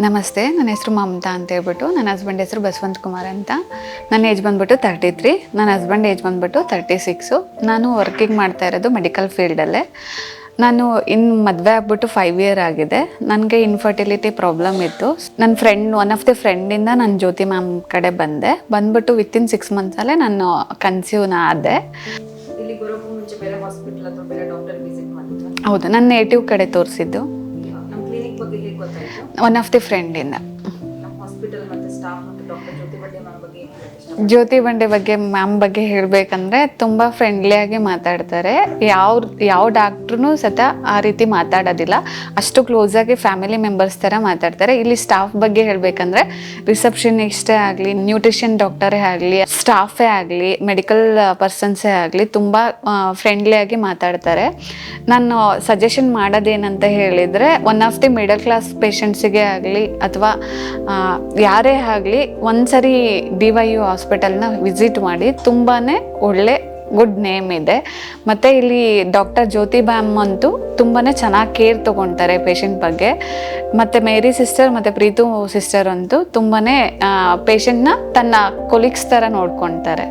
ನಮಸ್ತೆ, ನನ್ನ ಹೆಸರು ಮಮತಾ ಅಂತ ಹೇಳ್ಬಿಟ್ಟು. ನನ್ನ ಹಸ್ಬೆಂಡ್ ಹೆಸರು ಬಸವಂತ್ ಕುಮಾರ್ ಅಂತ. ನನ್ನ ಏಜ್ ಬಂದ್ಬಿಟ್ಟು 33, ನನ್ನ ಹಸ್ಬೆಂಡ್ ಏಜ್ ಬಂದ್ಬಿಟ್ಟು 36. ನಾನು ವರ್ಕಿಂಗ್ ಮಾಡ್ತಾ ಇರೋದು ಮೆಡಿಕಲ್ ಫೀಲ್ಡಲ್ಲೇ. ನಾನು ಮದುವೆ ಆಗ್ಬಿಟ್ಟು 5 ಇಯರ್ ಆಗಿದೆ. ನನಗೆ ಇನ್ಫರ್ಟಿಲಿಟಿ ಪ್ರಾಬ್ಲಮ್ ಇತ್ತು. ನನ್ನ ಒನ್ ಆಫ್ ದಿ ಫ್ರೆಂಡಿಂದ ನಾನು ಜ್ಯೋತಿ ಮ್ಯಾಮ್ ಕಡೆ ಬಂದ್ಬಿಟ್ಟು ವಿತಿನ್ 6 ಮಂತ್ಸಲ್ಲೇ ನಾನು ಕನ್ಸೀವ್ನ ಆದೆ. ಇಲ್ಲಿ ಬರೋಕ್ಕೂ ಮುಂಚೆ ಬೇರೆ ಹಾಸ್ಪಿಟಲ್ ಅಥವಾ ಬೇರೆ ಡಾಕ್ಟರ್ ವಿಸಿಟ್ ಮಾಡಿದ್ರಾ? ಹೌದು, ನನ್ನ ನೇಟಿವ್ ಕಡೆ ತೋರಿಸಿದ್ದು. ನಮ್ಮ ಕ್ಲಿನಿಕ್ ಬಗ್ಗೆ ಹೇಗೆ ಗೊತ್ತಾಯಿತು? ಒನ್ ಆಫ್ ದಿ ಫ್ರೆಂಡಿಂದ. ನಮ್ಮ ಹಾಸ್ಪಿಟಲ್ ಮತ್ತು ಸ್ಟಾಫ್ ಮತ್ತು ಡಾಕ್ಟರ್ ಜ್ಯೋತಿ ಬಂಡೆ ಮ್ಯಾಮ್ ಬಗ್ಗೆ ಏನು ಹೇಳಕ್ಕೆ ಇಷ್ಟ? ಜ್ಯೋತಿ ಬಂಡೆ ಬಗ್ಗೆ ಮ್ಯಾಮ್ ಬಗ್ಗೆ ಹೇಳಬೇಕಂದ್ರೆ ತುಂಬ ಫ್ರೆಂಡ್ಲಿಯಾಗಿ ಮಾತಾಡ್ತಾರೆ. ಯಾವ ಡಾಕ್ಟ್ರೂ ಸತ ಆ ರೀತಿ ಮಾತಾಡೋದಿಲ್ಲ. ಅಷ್ಟು ಕ್ಲೋಸಾಗಿ ಫ್ಯಾಮಿಲಿ ಮೆಂಬರ್ಸ್ ಥರ ಮಾತಾಡ್ತಾರೆ. ಇಲ್ಲಿ ಸ್ಟಾಫ್ ಬಗ್ಗೆ ಹೇಳಬೇಕಂದ್ರೆ ರಿಸೆಪ್ಷನಿಸ್ಟೇ ಆಗಲಿ, ನ್ಯೂಟ್ರಿಷನ್ ಡಾಕ್ಟರೇ ಆಗಲಿ, ಸ್ಟಾಫೇ ಆಗಲಿ, ಮೆಡಿಕಲ್ ಪರ್ಸನ್ಸೇ ಆಗಲಿ ತುಂಬ ಫ್ರೆಂಡ್ಲಿಯಾಗಿ ಮಾತಾಡ್ತಾರೆ. ನಾನು ಸಜೆಷನ್ ಮಾಡೋದೇನಂತ ಹೇಳಿದರೆ, one of the middle class ಪೇಷಂಟ್ಸಿಗೆ ಆಗಲಿ ಅಥವಾ ಯಾರೇ ಆಗಲಿ ಒಂದ್ಸರಿ DYU ಹಾಸ್ಪಿಟಲ್ನ ವಿಸಿಟ್ ಮಾಡಿ. ತುಂಬಾ ಒಳ್ಳೆ ಗುಡ್ ನೇಮ್ ಇದೆ. ಮತ್ತು ಇಲ್ಲಿ ಡಾಕ್ಟರ್ ಜ್ಯೋತಿ ಮ್ಯಾಮ್ ಅಂತೂ ತುಂಬಾ ಚೆನ್ನಾಗಿ ಕೇರ್ ತೊಗೊಳ್ತಾರೆ ಪೇಷಂಟ್ ಬಗ್ಗೆ. ಮತ್ತು ಮೇರಿ ಸಿಸ್ಟರ್ ಮತ್ತು ಪ್ರೀತು ಸಿಸ್ಟರ್ ಅಂತೂ ತುಂಬಾ ಪೇಷಂಟ್ನ ತನ್ನ ಕೊಲೀಗ್ಸ್ ಥರ ನೋಡ್ಕೊಳ್ತಾರೆ.